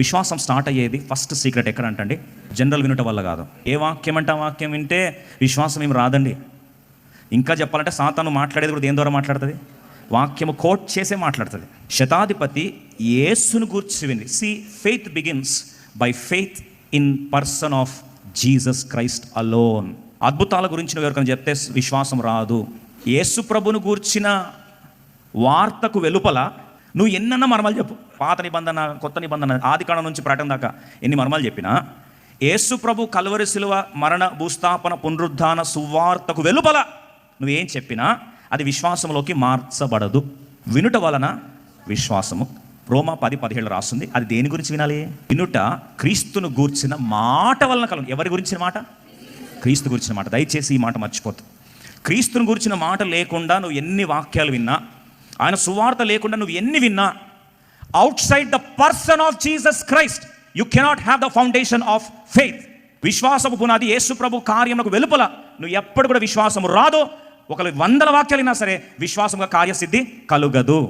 విశ్వాసం స్టార్ట్ అయ్యేది first secret ఎక్కడ అంటే జనరల్ వినటం వల్ల కాదు. ఏ వాక్యం అంటే ఆ వాక్యం వింటే విశ్వాసం ఏమి రాదండి. ఇంకా చెప్పాలంటే సాతాను మాట్లాడేది కూడా దేని ద్వారా మాట్లాడుతుంది? వాక్యము కోట్ చేసే మాట్లాడుతుంది. శతాధిపతి యేసును గూర్చి విని. Faith begins by faith in person of Jesus Christ alone. అద్భుతాల గురించి నువ్వు ఎవరికైనా చెప్తే విశ్వాసం రాదు. యేసు ప్రభును గూర్చిన వార్తకు వెలుపల నువ్వు ఎన్నన్నా మర్మాలు చెప్పు, పాత నిబంధన కొత్త నిబంధన ఆది కాండం నుంచి ప్రకటన దాకా ఎన్ని మర్మాలు చెప్పినా యేసు ప్రభు కల్వరి శిలువ మరణ భూస్థాపన పునరుద్ధాన సువార్తకు వెలుపల నువ్వేం చెప్పినా అది విశ్వాసంలోకి మార్చబడదు. వినుట వలన విశ్వాసము. రోమా 10:17 రాస్తుంది. అది దేని గురించి వినాలి? వినుట క్రీస్తును గూర్చిన మాట వలన కలుగు. ఎవరి గురించిన మాట? క్రీస్తు గురించిన మాట. దయచేసి ఈ మాట మర్చిపోతు. క్రీస్తును గురించిన మాట లేకుండా నువ్వు ఎన్ని వాక్యాలు విన్నా, ఆయన సువార్త లేకుండా నువ్వు ఎన్ని విన్నా, out side the person of Jesus Christ you cannot have the foundation of faith. విశ్వాసపు పునాది యేసు ప్రభు కార్యములకు వెలుపల నువ్వు ఎప్పుడు కూడా విశ్వాసము రాదో. ఒకవేళ 100 వాక్యాలు విన్నా సరే విశ్వాసంగా కార్యసిద్ధి కలుగదు.